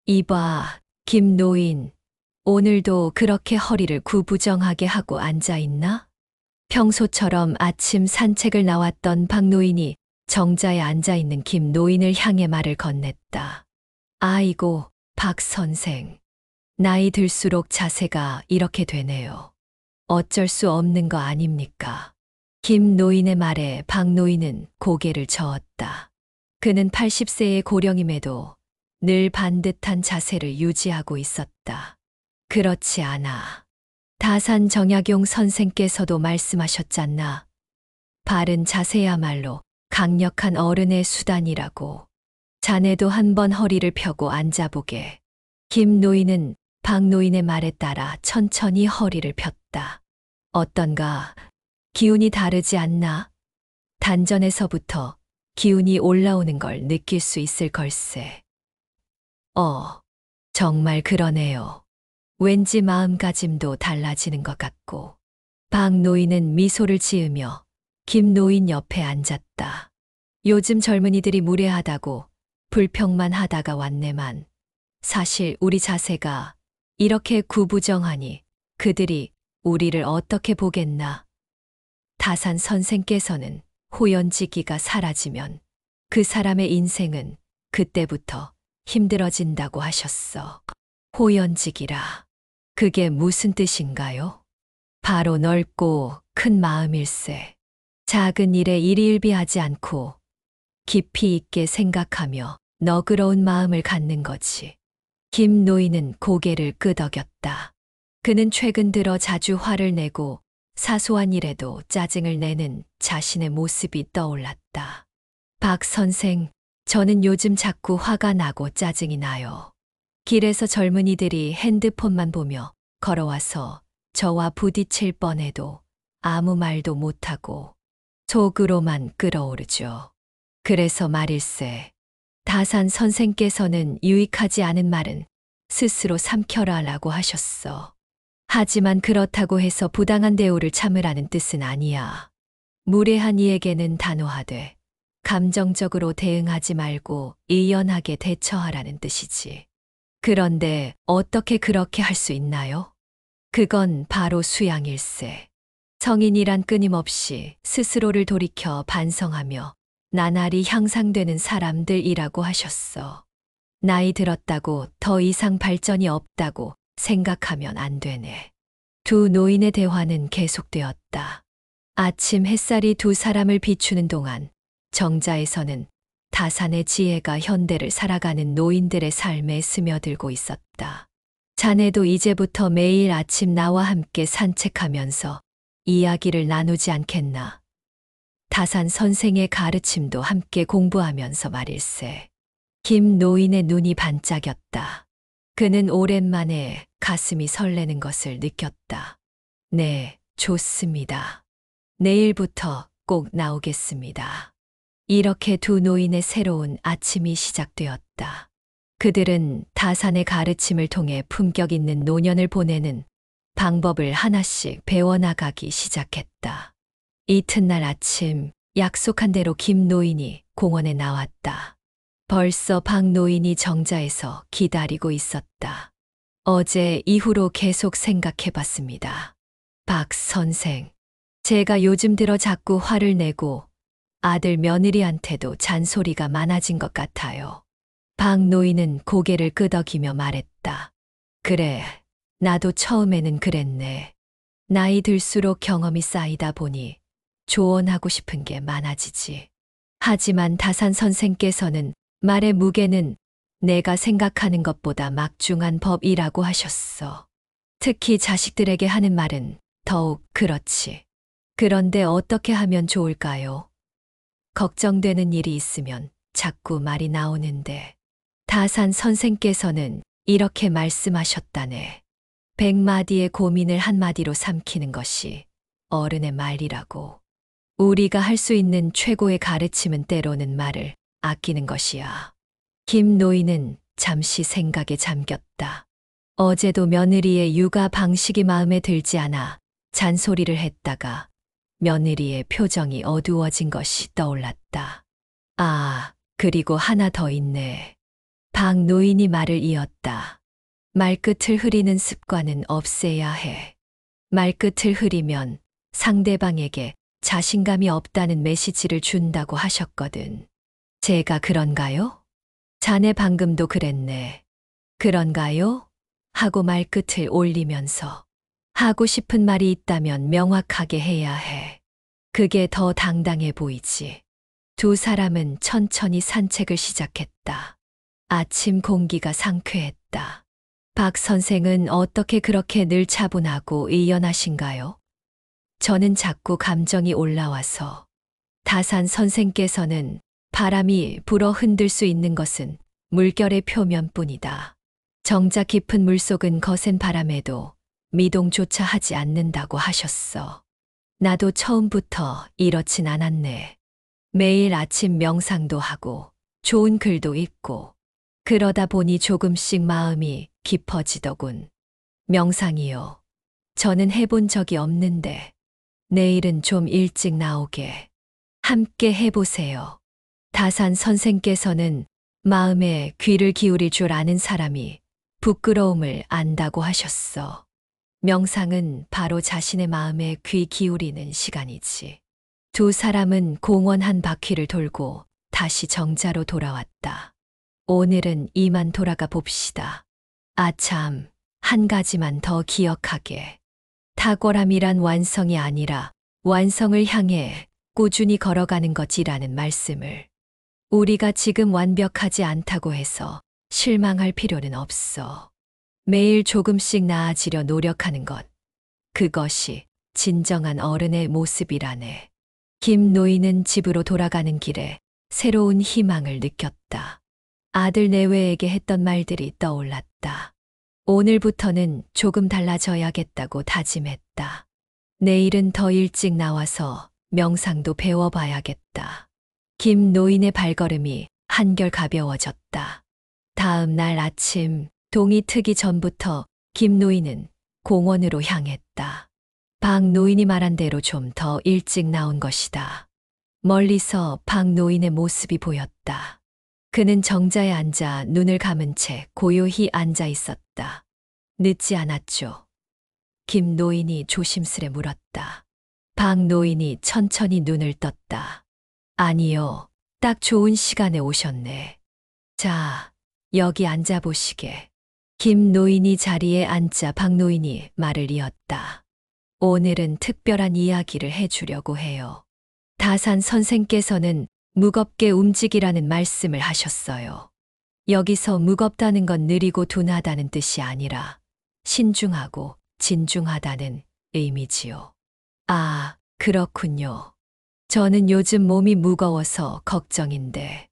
이봐, 김노인. 오늘도 그렇게 허리를 구부정하게 하고 앉아있나? 평소처럼 아침 산책을 나왔던 박노인이 정자에 앉아있는 김노인을 향해 말을 건넸다. 아이고, 박 선생. 나이 들수록 자세가 이렇게 되네요. 어쩔 수 없는 거 아닙니까? 김노인의 말에 박노인은 고개를 저었다. 그는 80세의 고령임에도 늘 반듯한 자세를 유지하고 있었다. 그렇지 않아. 다산 정약용 선생께서도 말씀하셨잖나. 바른 자세야말로 강력한 어른의 수단이라고. 자네도 한번 허리를 펴고 앉아보게. 김노인은 박노인의 말에 따라 천천히 허리를 폈다. 어떤가? 기운이 다르지 않나? 단전에서부터 기운이 올라오는 걸 느낄 수 있을 걸세. 정말 그러네요. 왠지 마음가짐도 달라지는 것 같고. 박노인은 미소를 지으며 김노인 옆에 앉았다. 요즘 젊은이들이 무례하다고 불평만 하다가 왔네만. 사실 우리 자세가 이렇게 구부정하니 그들이 우리를 어떻게 보겠나. 다산 선생께서는 호연지기가 사라지면 그 사람의 인생은 그때부터 힘들어진다고 하셨어. 호연지기라. 그게 무슨 뜻인가요? 바로 넓고 큰 마음일세. 작은 일에 일희일비하지 않고 깊이 있게 생각하며 너그러운 마음을 갖는 거지. 김노인은 고개를 끄덕였다. 그는 최근 들어 자주 화를 내고 사소한 일에도 짜증을 내는 자신의 모습이 떠올랐다. 박 선생, 저는 요즘 자꾸 화가 나고 짜증이 나요. 길에서 젊은이들이 핸드폰만 보며 걸어와서 저와 부딪힐 뻔해도 아무 말도 못하고 속으로만 끓어오르죠. 그래서 말일세. 다산 선생께서는 유익하지 않은 말은 스스로 삼켜라라고 하셨어. 하지만 그렇다고 해서 부당한 대우를 참으라는 뜻은 아니야. 무례한 이에게는 단호하되 감정적으로 대응하지 말고 의연하게 대처하라는 뜻이지. 그런데 어떻게 그렇게 할 수 있나요? 그건 바로 수양일세. 성인이란 끊임없이 스스로를 돌이켜 반성하며 나날이 향상되는 사람들이라고 하셨어. 나이 들었다고 더 이상 발전이 없다고 생각하면 안 되네. 두 노인의 대화는 계속되었다. 아침 햇살이 두 사람을 비추는 동안 정자에서는 다산의 지혜가 현대를 살아가는 노인들의 삶에 스며들고 있었다. 자네도 이제부터 매일 아침 나와 함께 산책하면서 이야기를 나누지 않겠나? 다산 선생의 가르침도 함께 공부하면서 말일세. 김노인의 눈이 반짝였다. 그는 오랜만에 가슴이 설레는 것을 느꼈다. 네, 좋습니다. 내일부터 꼭 나오겠습니다. 이렇게 두 노인의 새로운 아침이 시작되었다. 그들은 다산의 가르침을 통해 품격 있는 노년을 보내는 방법을 하나씩 배워나가기 시작했다. 이튿날 아침 약속한 대로 김노인이 공원에 나왔다. 벌써 박노인이 정자에서 기다리고 있었다. 어제 이후로 계속 생각해봤습니다. 박 선생, 제가 요즘 들어 자꾸 화를 내고 아들 며느리한테도 잔소리가 많아진 것 같아요. 박노인은 고개를 끄덕이며 말했다. 그래, 나도 처음에는 그랬네. 나이 들수록 경험이 쌓이다 보니 조언하고 싶은 게 많아지지. 하지만 다산 선생께서는 말의 무게는 내가 생각하는 것보다 막중한 법이라고 하셨어. 특히 자식들에게 하는 말은 더욱 그렇지. 그런데 어떻게 하면 좋을까요? 걱정되는 일이 있으면 자꾸 말이 나오는데 다산 선생께서는 이렇게 말씀하셨다네. 100마디의 고민을 한마디로 삼키는 것이 어른의 말이라고. 우리가 할 수 있는 최고의 가르침은 때로는 말을 아끼는 것이야. 김노인은 잠시 생각에 잠겼다. 어제도 며느리의 육아 방식이 마음에 들지 않아 잔소리를 했다가 며느리의 표정이 어두워진 것이 떠올랐다. 아, 그리고 하나 더 있네. 박 노인이 말을 이었다. 말끝을 흐리는 습관은 없애야 해. 말끝을 흐리면 상대방에게 자신감이 없다는 메시지를 준다고 하셨거든. 제가 그런가요? 자네 방금도 그랬네. 그런가요? 하고 말끝을 올리면서 하고 싶은 말이 있다면 명확하게 해야 해. 그게 더 당당해 보이지. 두 사람은 천천히 산책을 시작했다. 아침 공기가 상쾌했다. 박 선생은 어떻게 그렇게 늘 차분하고 의연하신가요? 저는 자꾸 감정이 올라와서. 다산 선생께서는 바람이 불어 흔들 수 있는 것은 물결의 표면뿐이다. 정작 깊은 물속은 거센 바람에도 미동조차 하지 않는다고 하셨어. 나도 처음부터 이렇진 않았네. 매일 아침 명상도 하고 좋은 글도 읽고 그러다 보니 조금씩 마음이 깊어지더군. 명상이요. 저는 해본 적이 없는데 내일은 좀 일찍 나오게. 함께 해보세요. 다산 선생께서는 마음에 귀를 기울일 줄 아는 사람이 부끄러움을 안다고 하셨어. 명상은 바로 자신의 마음에 귀 기울이는 시간이지. 두 사람은 공원 한 바퀴를 돌고 다시 정자로 돌아왔다. 오늘은 이만 돌아가 봅시다. 아참, 한 가지만 더 기억하게. 탁월함이란 완성이 아니라 완성을 향해 꾸준히 걸어가는 것이라는 말씀을. 우리가 지금 완벽하지 않다고 해서 실망할 필요는 없어. 매일 조금씩 나아지려 노력하는 것. 그것이 진정한 어른의 모습이라네. 김 노인은 집으로 돌아가는 길에 새로운 희망을 느꼈다. 아들 내외에게 했던 말들이 떠올랐다. 오늘부터는 조금 달라져야겠다고 다짐했다. 내일은 더 일찍 나와서 명상도 배워봐야겠다. 김 노인의 발걸음이 한결 가벼워졌다. 다음 날 아침 동이 트기 전부터 김 노인은 공원으로 향했다. 박 노인이 말한 대로 좀 더 일찍 나온 것이다. 멀리서 박 노인의 모습이 보였다. 그는 정자에 앉아 눈을 감은 채 고요히 앉아 있었다. 늦지 않았죠? 김 노인이 조심스레 물었다. 박 노인이 천천히 눈을 떴다. 아니요, 딱 좋은 시간에 오셨네. 자, 여기 앉아보시게. 김 노인이 자리에 앉자 박 노인이 말을 이었다. 오늘은 특별한 이야기를 해주려고 해요. 다산 선생께서는 무겁게 움직이라는 말씀을 하셨어요. 여기서 무겁다는 건 느리고 둔하다는 뜻이 아니라 신중하고 진중하다는 의미지요. 아, 그렇군요. 저는 요즘 몸이 무거워서 걱정인데.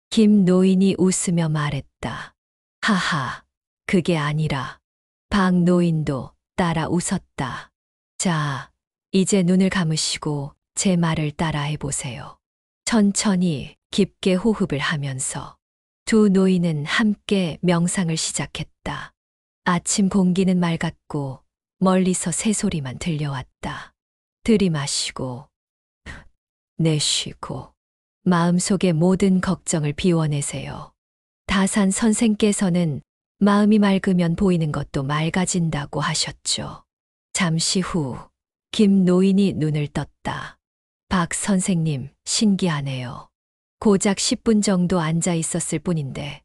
김 노인이 웃으며 말했다. 하하, 그게 아니라. 박 노인도 따라 웃었다. 자, 이제 눈을 감으시고 제 말을 따라해 보세요. 천천히 깊게 호흡을 하면서 두 노인은 함께 명상을 시작했다. 아침 공기는 맑았고 멀리서 새소리만 들려왔다. 들이마시고 내쉬고 마음속의 모든 걱정을 비워내세요. 다산 선생께서는 마음이 맑으면 보이는 것도 맑아진다고 하셨죠. 잠시 후 김 노인이 눈을 떴다. 박 선생님, 신기하네요. 고작 10분 정도 앉아 있었을 뿐인데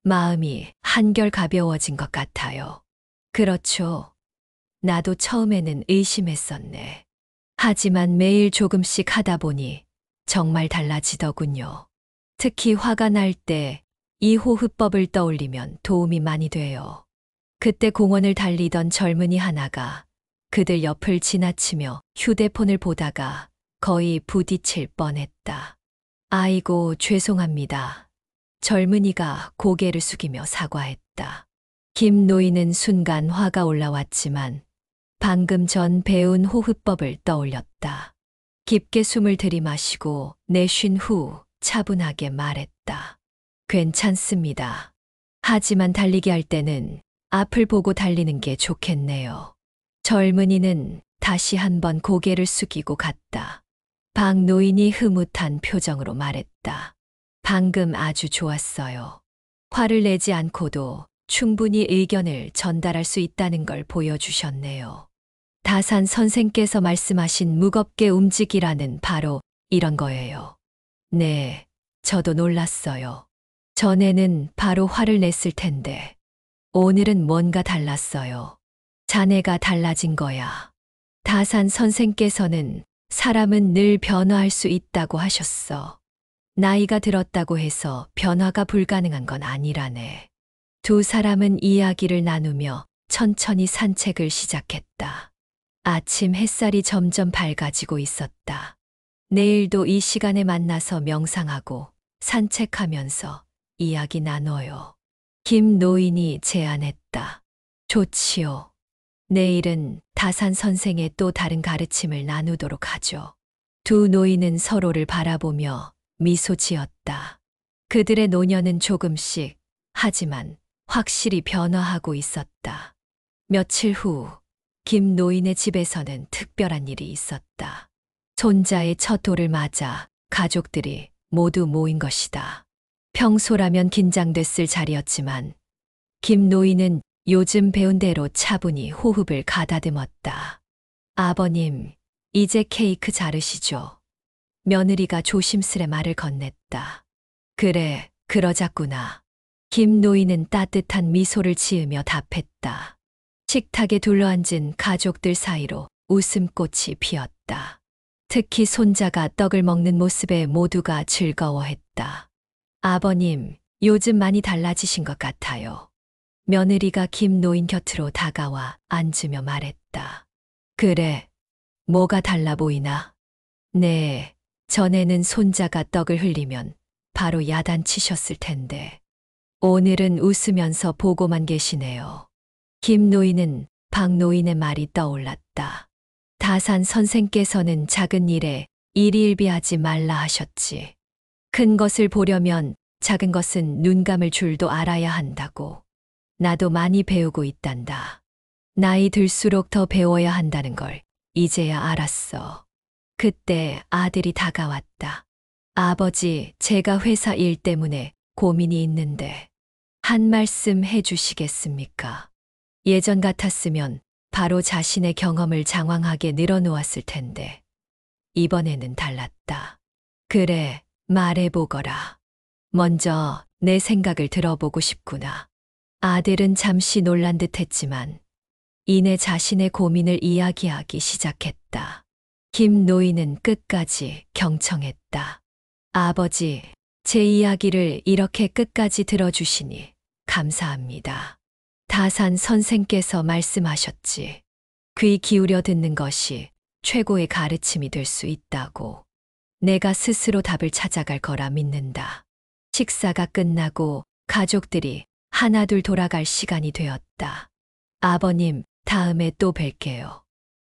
마음이 한결 가벼워진 것 같아요. 그렇죠. 나도 처음에는 의심했었네. 하지만 매일 조금씩 하다 보니 정말 달라지더군요. 특히 화가 날 때 이 호흡법을 떠올리면 도움이 많이 돼요. 그때 공원을 달리던 젊은이 하나가 그들 옆을 지나치며 휴대폰을 보다가 거의 부딪힐 뻔했다. 아이고, 죄송합니다. 젊은이가 고개를 숙이며 사과했다. 김 노인은 순간 화가 올라왔지만 방금 전 배운 호흡법을 떠올렸다. 깊게 숨을 들이마시고 내쉰 후 차분하게 말했다. 괜찮습니다. 하지만 달리기 할 때는 앞을 보고 달리는 게 좋겠네요. 젊은이는 다시 한번 고개를 숙이고 갔다. 박 노인이 흐뭇한 표정으로 말했다. 방금 아주 좋았어요. 화를 내지 않고도 충분히 의견을 전달할 수 있다는 걸 보여주셨네요. 다산 선생께서 말씀하신 무겁게 움직이라는 바로 이런 거예요. 네, 저도 놀랐어요. 전에는 바로 화를 냈을 텐데, 오늘은 뭔가 달랐어요. 자네가 달라진 거야. 다산 선생께서는 사람은 늘 변화할 수 있다고 하셨어. 나이가 들었다고 해서 변화가 불가능한 건 아니라네. 두 사람은 이야기를 나누며 천천히 산책을 시작했다. 아침 햇살이 점점 밝아지고 있었다. 내일도 이 시간에 만나서 명상하고 산책하면서 이야기 나눠요. 김 노인이 제안했다. 좋지요. 내일은 다산 선생의 또 다른 가르침을 나누도록 하죠. 두 노인은 서로를 바라보며 미소 지었다. 그들의 노년은 조금씩, 하지만 확실히 변화하고 있었다. 며칠 후, 김 노인의 집에서는 특별한 일이 있었다. 손자의 첫 돌을 맞아 가족들이 모두 모인 것이다. 평소라면 긴장됐을 자리였지만 김 노인은 요즘 배운 대로 차분히 호흡을 가다듬었다. 아버님, 이제 케이크 자르시죠. 며느리가 조심스레 말을 건넸다. 그래, 그러자꾸나. 김 노인은 따뜻한 미소를 지으며 답했다. 식탁에 둘러앉은 가족들 사이로 웃음꽃이 피었다. 특히 손자가 떡을 먹는 모습에 모두가 즐거워했다. 아버님, 요즘 많이 달라지신 것 같아요. 며느리가 김 노인 곁으로 다가와 앉으며 말했다. 그래, 뭐가 달라 보이나? 네, 전에는 손자가 떡을 흘리면 바로 야단치셨을 텐데, 오늘은 웃으면서 보고만 계시네요. 김 노인은 박 노인의 말이 떠올랐다. 다산 선생께서는 작은 일에 일희일비하지 말라 하셨지. 큰 것을 보려면 작은 것은 눈 감을 줄도 알아야 한다고. 나도 많이 배우고 있단다. 나이 들수록 더 배워야 한다는 걸 이제야 알았어. 그때 아들이 다가왔다. 아버지, 제가 회사 일 때문에 고민이 있는데 한 말씀 해주시겠습니까? 예전 같았으면 바로 자신의 경험을 장황하게 늘어놓았을 텐데 이번에는 달랐다. 그래, 말해보거라. 먼저 내 생각을 들어보고 싶구나. 아들은 잠시 놀란 듯 했지만 이내 자신의 고민을 이야기하기 시작했다. 김 노인은 끝까지 경청했다. 아버지, 제 이야기를 이렇게 끝까지 들어주시니 감사합니다. 다산 선생께서 말씀하셨지. 귀 기울여 듣는 것이 최고의 가르침이 될 수 있다고. 내가 스스로 답을 찾아갈 거라 믿는다. 식사가 끝나고 가족들이 하나둘 돌아갈 시간이 되었다. 아버님, 다음에 또 뵐게요.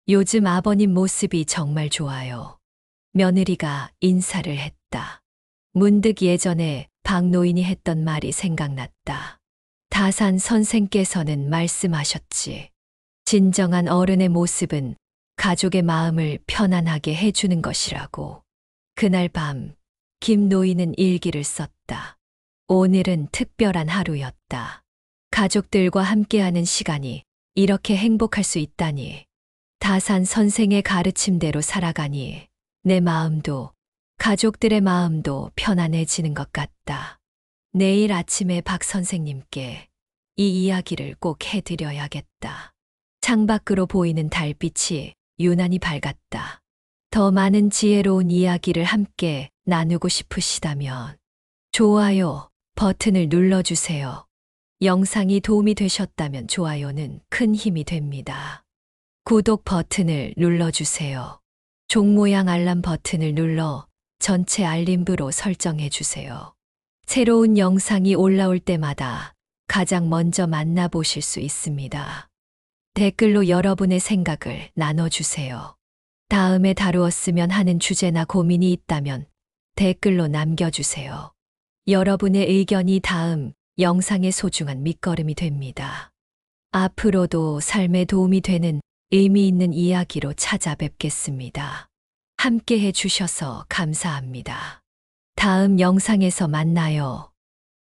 요즘 아버님 모습이 정말 좋아요. 며느리가 인사를 했다. 문득 예전에 박 노인이 했던 말이 생각났다. 다산 선생께서는 말씀하셨지. 진정한 어른의 모습은 가족의 마음을 편안하게 해주는 것이라고. 그날 밤, 김 노인은 일기를 썼다. 오늘은 특별한 하루였다. 가족들과 함께하는 시간이 이렇게 행복할 수 있다니. 다산 선생의 가르침대로 살아가니 내 마음도 가족들의 마음도 편안해지는 것 같다. 내일 아침에 박 선생님께 이 이야기를 꼭 해드려야겠다. 창밖으로 보이는 달빛이 유난히 밝았다. 더 많은 지혜로운 이야기를 함께 나누고 싶으시다면 좋아요 버튼을 눌러주세요. 영상이 도움이 되셨다면 좋아요는 큰 힘이 됩니다. 구독 버튼을 눌러주세요. 종 모양 알람 버튼을 눌러 전체 알림부로 설정해 주세요. 새로운 영상이 올라올 때마다 가장 먼저 만나보실 수 있습니다. 댓글로 여러분의 생각을 나눠주세요. 다음에 다루었으면 하는 주제나 고민이 있다면 댓글로 남겨주세요. 여러분의 의견이 다음 영상의 소중한 밑거름이 됩니다. 앞으로도 삶에 도움이 되는 의미 있는 이야기로 찾아뵙겠습니다. 함께 해주셔서 감사합니다. 다음 영상에서 만나요.